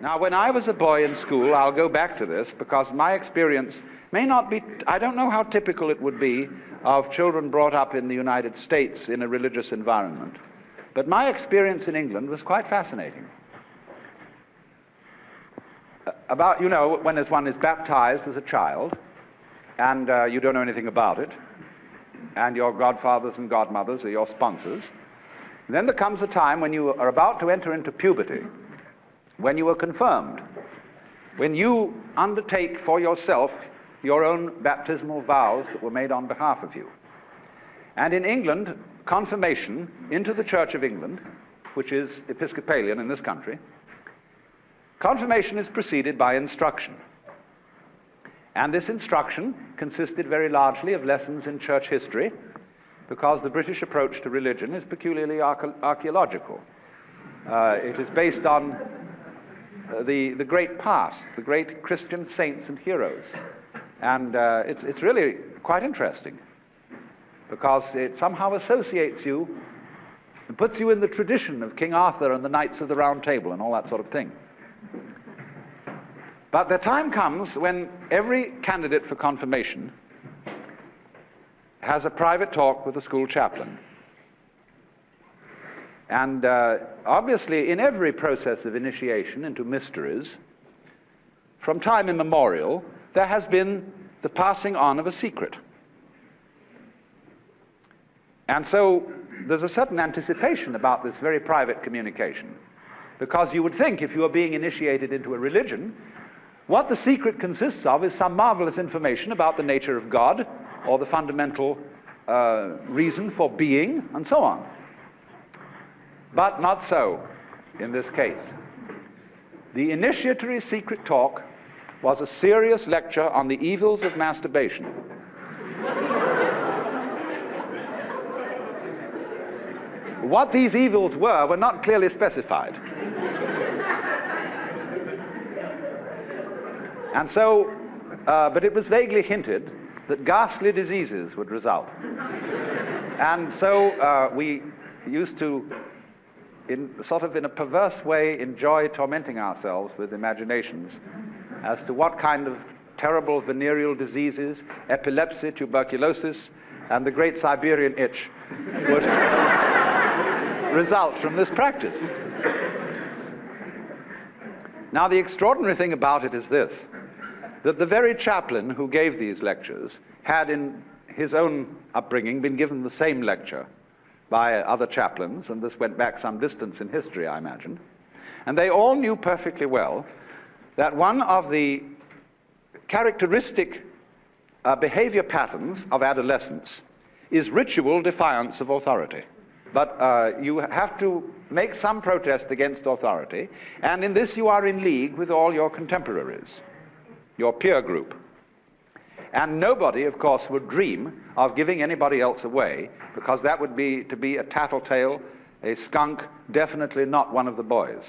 Now, when I was a boy in school, I'll go back to this because my experience may not be, I don't know how typical it would be of children brought up in the United States in a religious environment. But my experience in England was quite fascinating. About, you know, when one is baptized as a child, and you don't know anything about it, and your godfathers and godmothers are your sponsors. And then there comes a time when you are about to enter into puberty, when you are confirmed, when you undertake for yourself your own baptismal vows that were made on behalf of you. And in England, confirmation into the Church of England, which is Episcopalian in this country, confirmation is preceded by instruction. And this instruction consisted very largely of lessons in church history, because the British approach to religion is peculiarly archaeological. It is based on the great past, the great Christian saints and heroes. And it's really quite interesting, because it somehow associates you and puts you in the tradition of King Arthur and the Knights of the Round Table and all that sort of thing. But the time comes when every candidate for confirmation has a private talk with the school chaplain. And obviously, in every process of initiation into mysteries, from time immemorial, there has been the passing on of a secret. And so there's a certain anticipation about this very private communication, because you would think if you are being initiated into a religion, what the secret consists of is some marvelous information about the nature of God, or the fundamental reason for being, and so on. But not so in this case. The initiatory secret talk was a serious lecture on the evils of masturbation. What these evils were not clearly specified. And so, but it was vaguely hinted that ghastly diseases would result. And so we used to, in a perverse way, enjoy tormenting ourselves with imaginations as to what kind of terrible venereal diseases, epilepsy, tuberculosis, and the great Siberian itch would result from this practice. Now, the extraordinary thing about it is this, that the very chaplain who gave these lectures had in his own upbringing been given the same lecture by other chaplains, and this went back some distance in history, I imagine. And they all knew perfectly well that one of the characteristic behavior patterns of adolescence is ritual defiance of authority. But you have to make some protest against authority, and in this you are in league with all your contemporaries, your peer group. And nobody, of course, would dream of giving anybody else away, because that would be to be a tattletale, a skunk, definitely not one of the boys.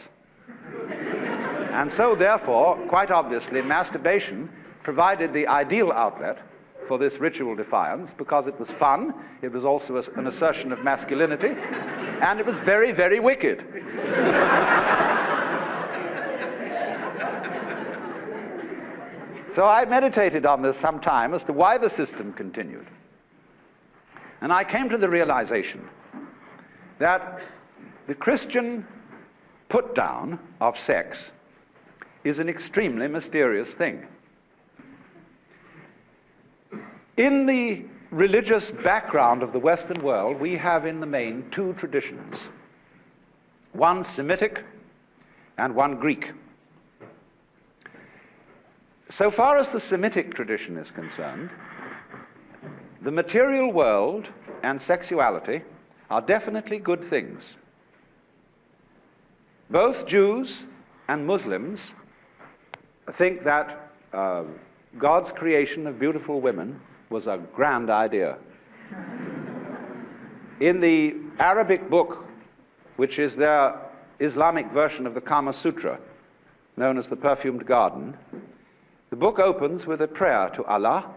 And so, therefore, quite obviously, masturbation provided the ideal outlet for this ritual defiance, because it was fun, it was also an assertion of masculinity, and it was very, very wicked. So I meditated on this some time as to why the system continued. And I came to the realization that the Christian put-down of sex is an extremely mysterious thing. In the religious background of the Western world, we have in the main two traditions, one Semitic and one Greek. So far as the Semitic tradition is concerned, the material world and sexuality are definitely good things. Both Jews and Muslims think that God's creation of beautiful women was a grand idea. In the Arabic book, which is their Islamic version of the Kama Sutra, known as the Perfumed Garden, the book opens with a prayer to Allah,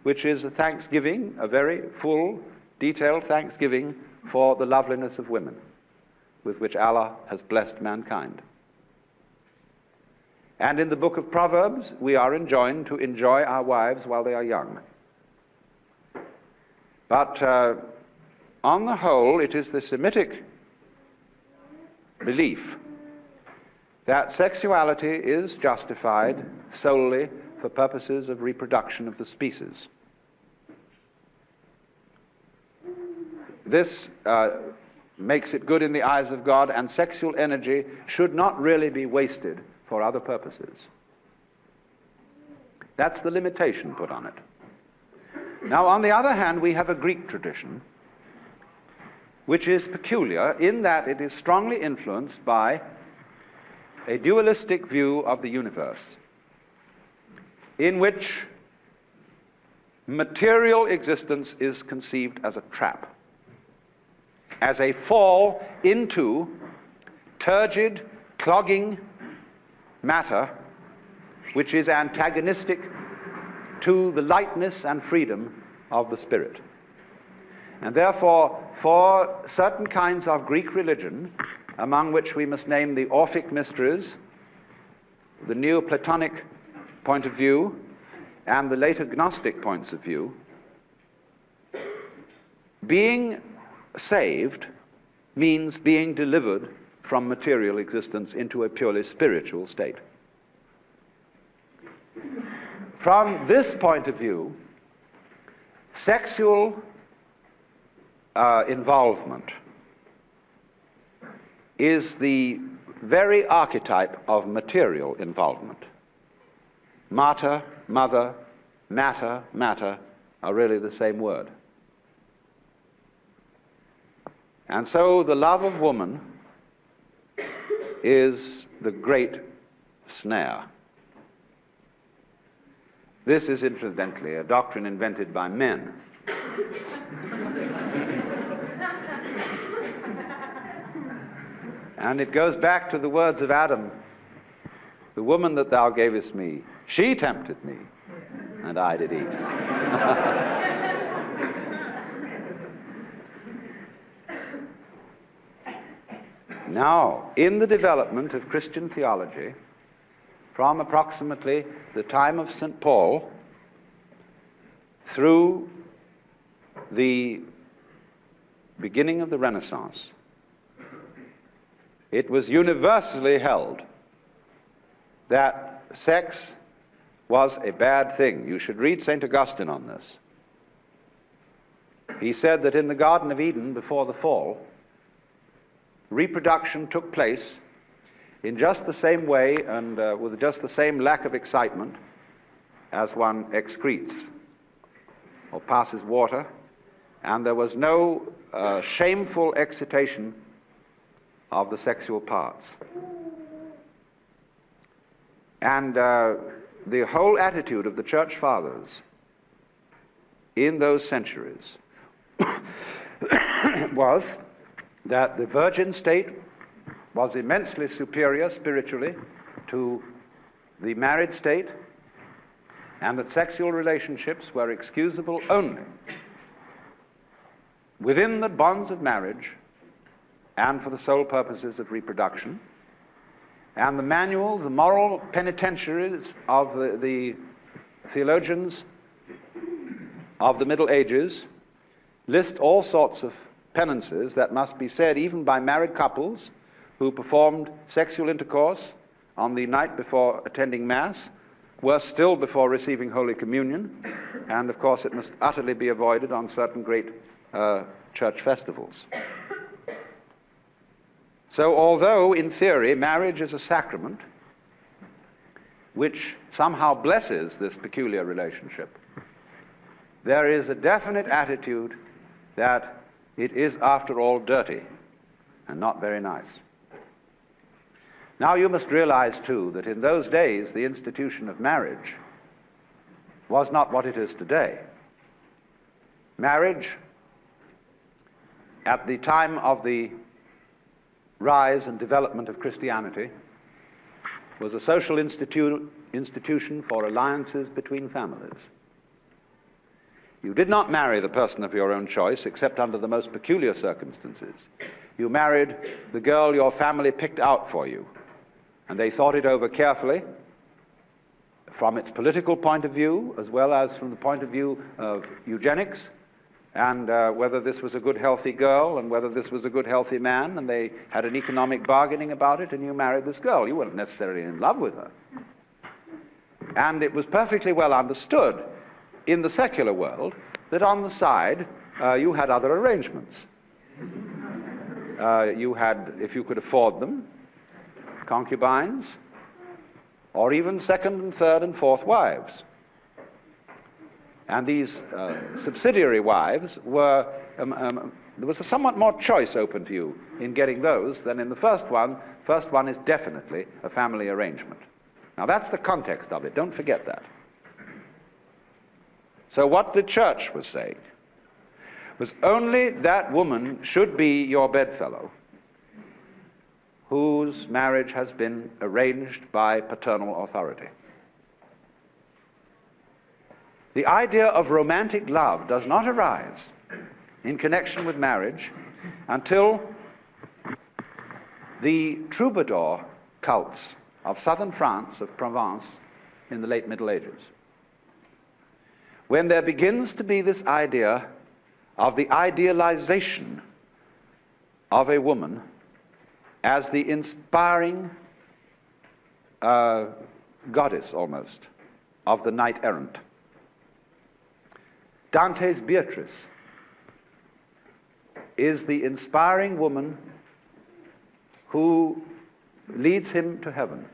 which is a thanksgiving, a very full, detailed thanksgiving for the loveliness of women, with which Allah has blessed mankind. And in the book of Proverbs, we are enjoined to enjoy our wives while they are young. But on the whole, it is the Semitic belief that sexuality is justified solely for purposes of reproduction of the species. This makes it good in the eyes of God, and sexual energy should not really be wasted for other purposes. That's the limitation put on it. Now, on the other hand, we have a Greek tradition which is peculiar in that it is strongly influenced by a dualistic view of the universe, in which material existence is conceived as a trap, as a fall into turgid, clogging matter which is antagonistic to the lightness and freedom of the spirit. And therefore, for certain kinds of Greek religion, among which we must name the Orphic mysteries, the Neoplatonic point of view, and the later Gnostic points of view, being saved means being delivered from material existence into a purely spiritual state. From this point of view, sexual involvement is the very archetype of material involvement. Mater, mother, matter, matter are really the same word. And so the love of woman is the great snare. This is incidentally a doctrine invented by men. And it goes back to the words of Adam, "The woman that thou gavest me, she tempted me, and I did eat." Now, in the development of Christian theology, from approximately the time of St. Paul through the beginning of the Renaissance, it was universally held that sex was a bad thing. You should read St. Augustine on this. He said that in the Garden of Eden, before the fall, reproduction took place in just the same way and with just the same lack of excitement as one excretes or passes water, and there was no shameful excitation of the sexual parts. And the whole attitude of the Church Fathers in those centuries was that the virgin state was immensely superior spiritually to the married state, and that sexual relationships were excusable only within the bonds of marriage and for the sole purposes of reproduction. And the manuals, the moral penitentiaries of the theologians of the Middle Ages list all sorts of penances that must be said even by married couples who performed sexual intercourse on the night before attending Mass, worse still before receiving Holy Communion, and of course it must utterly be avoided on certain great church festivals. So although in theory marriage is a sacrament which somehow blesses this peculiar relationship, there is a definite attitude that it is after all dirty and not very nice. Now you must realize too that in those days the institution of marriage was not what it is today. Marriage at the time of the rise and development of Christianity was a social institution for alliances between families. You did not marry the person of your own choice except under the most peculiar circumstances. You married the girl your family picked out for you, and they thought it over carefully, from its political point of view, as well as from the point of view of eugenics, and whether this was a good, healthy girl, and whether this was a good, healthy man, and they had an economic bargaining about it, and you married this girl. You weren't necessarily in love with her. And it was perfectly well understood in the secular world that on the side you had other arrangements. You had, if you could afford them, concubines, or even second and third and fourth wives. And these subsidiary wives were, there was a somewhat more choice open to you in getting those than in the first one. First one is definitely a family arrangement. Now that's the context of it, don't forget that. So what the church was saying was only that woman should be your bedfellow whose marriage has been arranged by paternal authority. The idea of romantic love does not arise in connection with marriage until the troubadour cults of southern France, of Provence, in the late Middle Ages, when there begins to be this idea of the idealization of a woman as the inspiring goddess, almost, of the knight errant. Dante's Beatrice is the inspiring woman who leads him to heaven.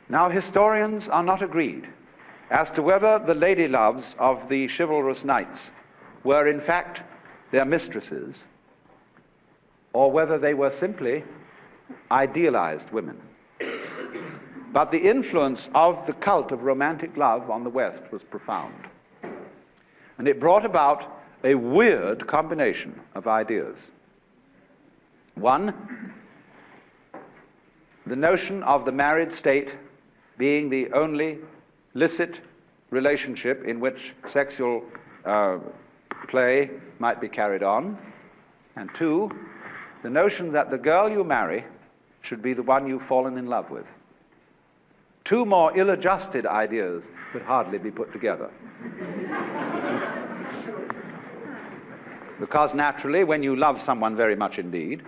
Now, historians are not agreed as to whether the lady loves of the chivalrous knights were in fact their mistresses, or whether they were simply idealized women. But the influence of the cult of romantic love on the West was profound. And it brought about a weird combination of ideas. One, the notion of the married state being the only licit relationship in which sexual play might be carried on. And two, the notion that the girl you marry should be the one you've fallen in love with. Two more ill-adjusted ideas could hardly be put together. Because naturally, when you love someone very much indeed,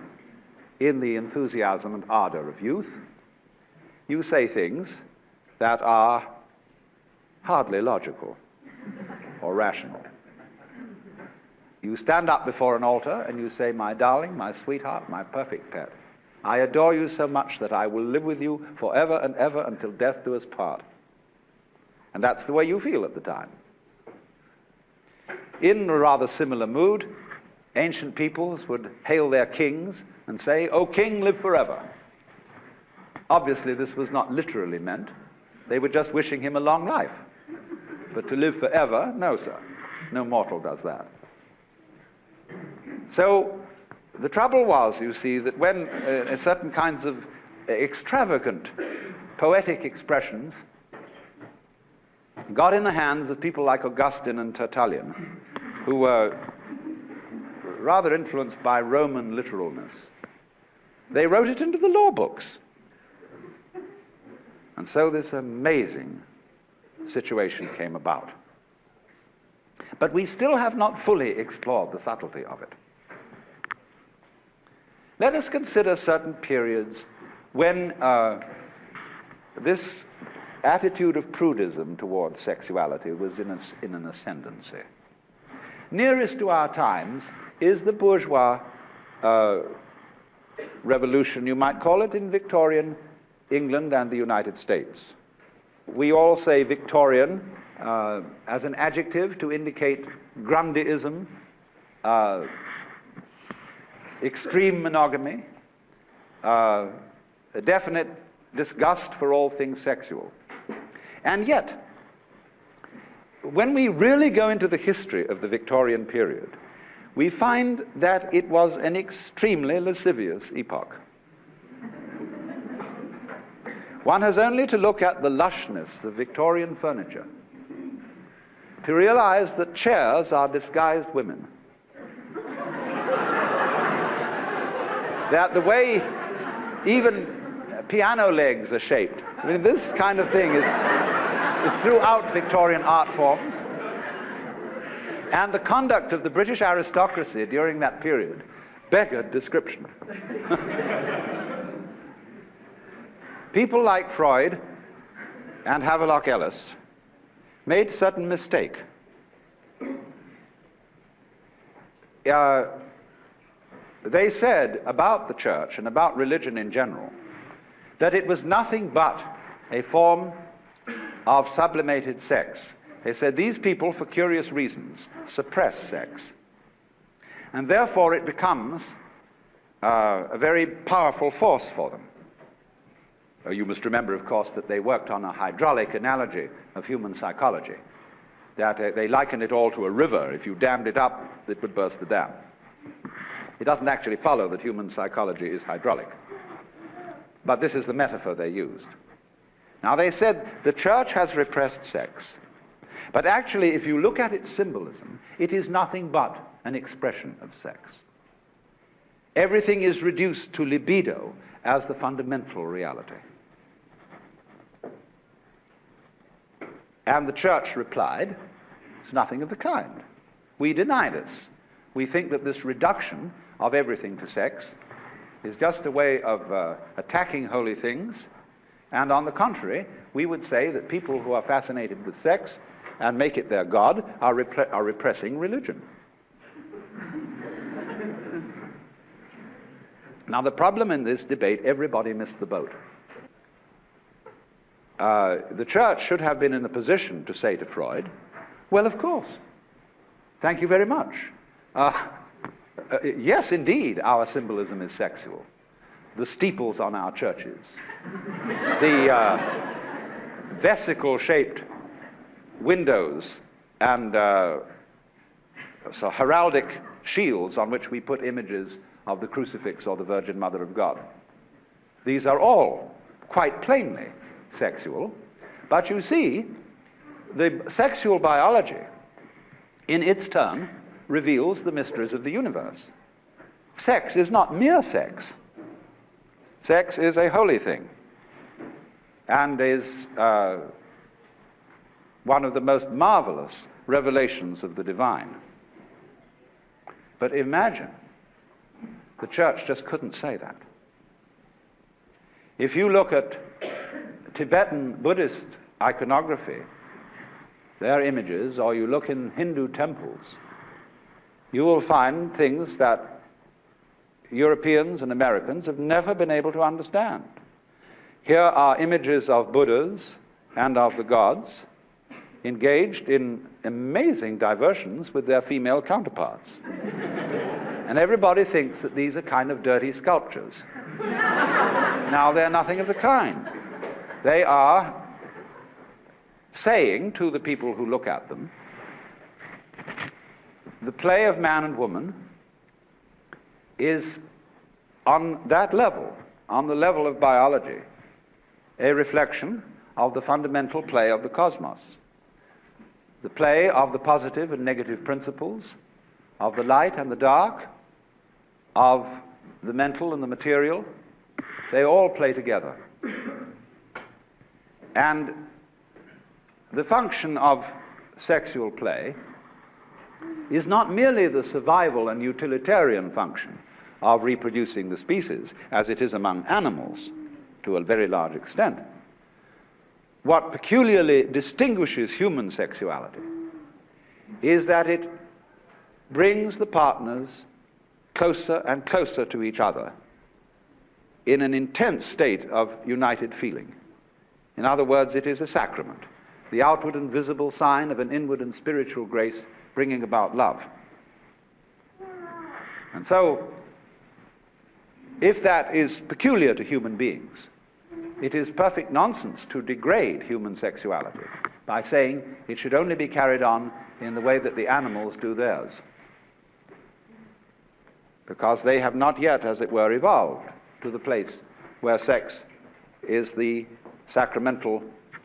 in the enthusiasm and ardor of youth, you say things that are hardly logical or rational. You stand up before an altar and you say, "My darling, my sweetheart, my perfect pet, I adore you so much that I will live with you forever and ever until death do us part." And that's the way you feel at the time. In a rather similar mood, ancient peoples would hail their kings and say, "O king, live forever." Obviously, this was not literally meant. They were just wishing him a long life. But to live forever, no, sir. No mortal does that. So the trouble was, you see, that when certain kinds of extravagant poetic expressions got in the hands of people like Augustine and Tertullian, who were rather influenced by Roman literalness, they wrote it into the law books. And so this amazing situation came about. But we still have not fully explored the subtlety of it. Let us consider certain periods when this attitude of prudism towards sexuality was in an ascendancy. Nearest to our times is the bourgeois revolution, you might call it, in Victorian England and the United States. We all say Victorian as an adjective to indicate Grundyism, extreme monogamy, a definite disgust for all things sexual. And yet, when we really go into the history of the Victorian period, we find that it was an extremely lascivious epoch. One has only to look at the lushness of Victorian furniture to realize that chairs are disguised women. That the way even piano legs are shaped. I mean, this kind of thing is throughout Victorian art forms. And the conduct of the British aristocracy during that period beggared description. People like Freud and Havelock Ellis made a certain mistake. They said about the church and about religion in general that it was nothing but a form of sublimated sex. They said these people, for curious reasons, suppress sex. And therefore it becomes a very powerful force for them. You must remember, of course, that they worked on a hydraulic analogy of human psychology, that they liken it all to a river. If you dammed it up, it would burst the dam. It doesn't actually follow that human psychology is hydraulic. But this is the metaphor they used. Now, they said the church has repressed sex. But actually, if you look at its symbolism, it is nothing but an expression of sex. Everything is reduced to libido as the fundamental reality. And the church replied, it's nothing of the kind. We deny this. We think that this reduction of everything to sex is just a way of attacking holy things. And on the contrary, we would say that people who are fascinated with sex and make it their god are repressing religion. Now, the problem in this debate, everybody missed the boat. The church should have been in the position to say to Freud, well, of course, thank you very much. Yes, indeed, our symbolism is sexual. The steeples on our churches, the vesicle-shaped windows and so heraldic shields on which we put images of the crucifix or the Virgin Mother of God. These are all quite plainly sexual, but you see, the sexual biology, in its turn, reveals the mysteries of the universe. Sex is not mere sex. Sex is a holy thing, and is one of the most marvelous revelations of the divine. But imagine, the church just couldn't say that. If you look at Tibetan Buddhist iconography, their images, or you look in Hindu temples, you will find things that Europeans and Americans have never been able to understand. Here are images of Buddhas and of the gods engaged in amazing diversions with their female counterparts. And everybody thinks that these are kind of dirty sculptures. Now, they're nothing of the kind. They are saying to the people who look at them, the play of man and woman is on that level, on the level of biology, a reflection of the fundamental play of the cosmos. The play of the positive and negative principles, of the light and the dark, of the mental and the material, they all play together. And the function of sexual play is not merely the survival and utilitarian function of reproducing the species, as it is among animals to a very large extent. What peculiarly distinguishes human sexuality is that it brings the partners closer and closer to each other in an intense state of united feeling. In other words, it is a sacrament, the outward and visible sign of an inward and spiritual grace bringing about love. And so, if that is peculiar to human beings, it is perfect nonsense to degrade human sexuality by saying it should only be carried on in the way that the animals do theirs, because they have not yet, as it were, evolved to the place where sex is the sacramental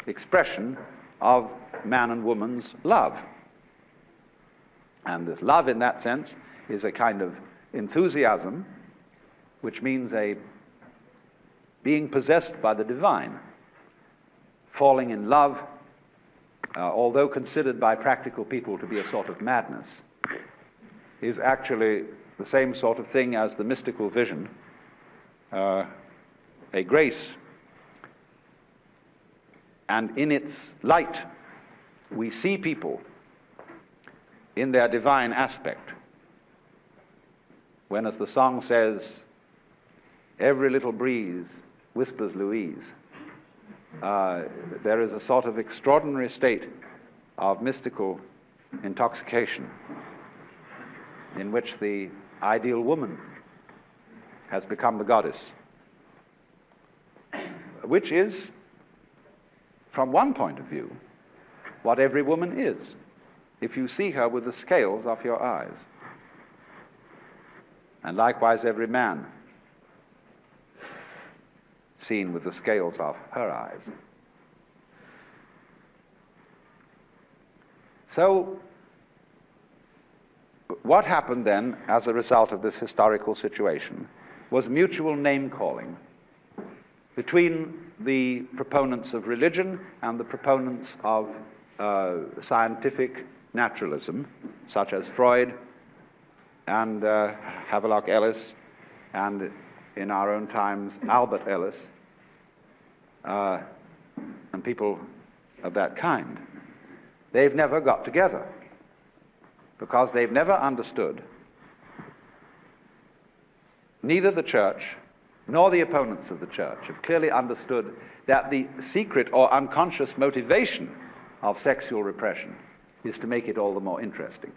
expression of man and woman's love. And this love, in that sense, is a kind of enthusiasm, which means a being possessed by the divine, falling in love, although considered by practical people to be a sort of madness, is actually the same sort of thing as the mystical vision, a grace. And in its light, we see people in their divine aspect. When, as the song says, every little breeze whispers Louise, there is a sort of extraordinary state of mystical intoxication in which the ideal woman has become the goddess, which is, from one point of view, what every woman is, if you see her with the scales off your eyes. And likewise every man seen with the scales off her eyes. So, what happened then as a result of this historical situation was mutual name-calling between the proponents of religion and the proponents of scientific naturalism, such as Freud and Havelock Ellis, and in our own times Albert Ellis, and people of that kind. They've never got together because they've never understood, neither the church nor the opponents of the church have clearly understood that the secret or unconscious motivation of sexual repression is to make it all the more interesting.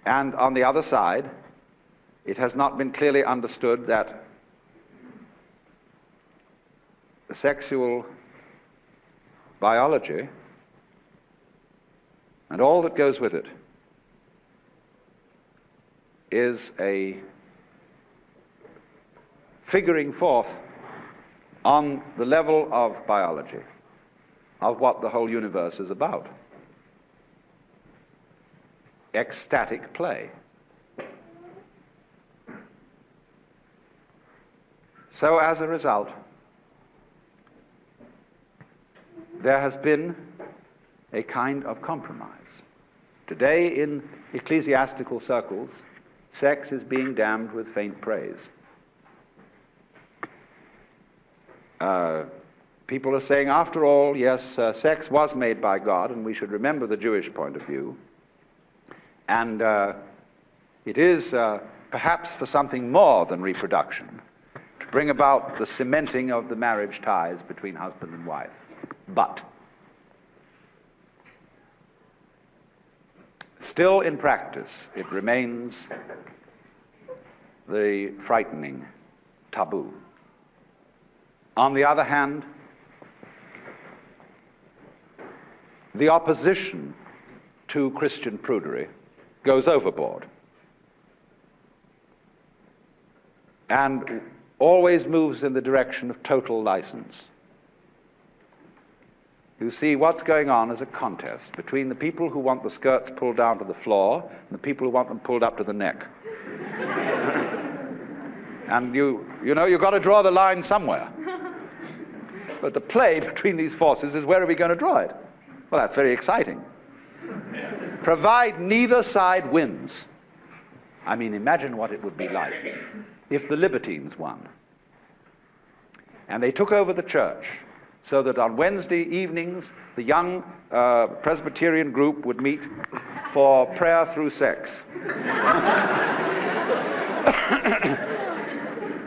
And on the other side, it has not been clearly understood that the sexual biology and all that goes with it is a figuring forth on the level of biology of what the whole universe is about. Ecstatic play. So as a result, there has been a kind of compromise. Today in ecclesiastical circles, sex is being damned with faint praise. People are saying, after all, yes, sex was made by God, and we should remember the Jewish point of view. And it is perhaps for something more than reproduction, to bring about the cementing of the marriage ties between husband and wife. But still in practice, it remains the frightening taboo. On the other hand, the opposition to Christian prudery goes overboard and always moves in the direction of total license. You see, what's going on is a contest between the people who want the skirts pulled down to the floor and the people who want them pulled up to the neck. And you know, you've got to draw the line somewhere. But the play between these forces is, where are we going to draw it? Well, that's very exciting. Provide neither side wins. I mean, imagine what it would be like if the libertines won. And they took over the church, so that on Wednesday evenings, the young Presbyterian group would meet for prayer through sex.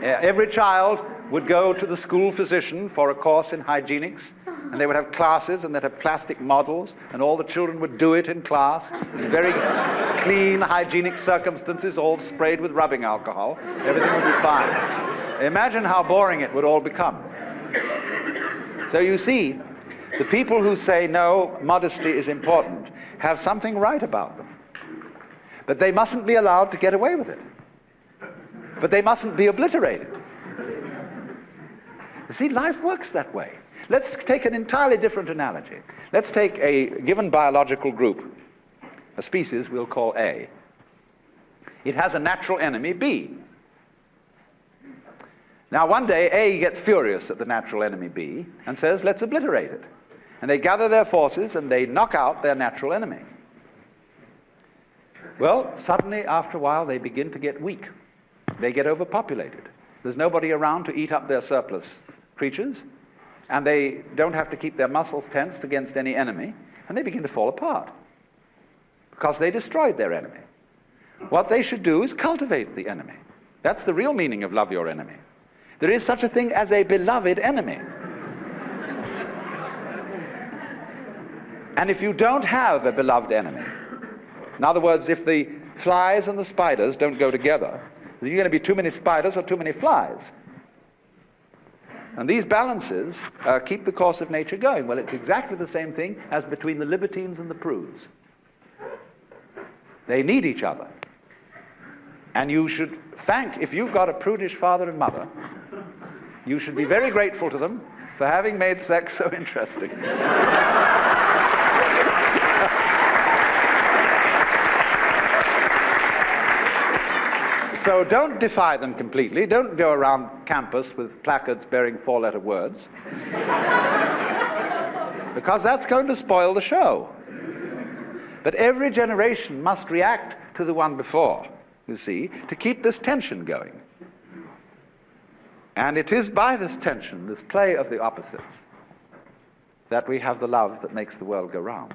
Every child would go to the school physician for a course in hygienics, and they would have classes, and they'd have plastic models, and all the children would do it in class, in very clean, hygienic circumstances, all sprayed with rubbing alcohol. Everything would be fine. Imagine how boring it would all become. So you see, the people who say, no, modesty is important, have something right about them. But they mustn't be allowed to get away with it. But they mustn't be obliterated. You see, life works that way. Let's take an entirely different analogy. Let's take a given biological group, a species we'll call A. It has a natural enemy, B. Now one day A gets furious at the natural enemy B and says, let's obliterate it. And they gather their forces and they knock out their natural enemy. Well, suddenly after a while they begin to get weak. They get overpopulated. There's nobody around to eat up their surplus creatures, and they don't have to keep their muscles tensed against any enemy, and they begin to fall apart because they destroyed their enemy. What they should do is cultivate the enemy. That's the real meaning of love your enemy. There is such a thing as a beloved enemy. And if you don't have a beloved enemy, in other words, if the flies and the spiders don't go together, there's going to be too many spiders or too many flies. And these balances keep the course of nature going. Well, it's exactly the same thing as between the libertines and the prudes. They need each other. And you should thank, if you've got a prudish father and mother, you should be very grateful to them for having made sex so interesting. So don't defy them completely. Don't go around campus with placards bearing 4-letter words, because that's going to spoil the show. But every generation must react to the one before, you see, to keep this tension going. And it is by this tension, this play of the opposites, that we have the love that makes the world go round.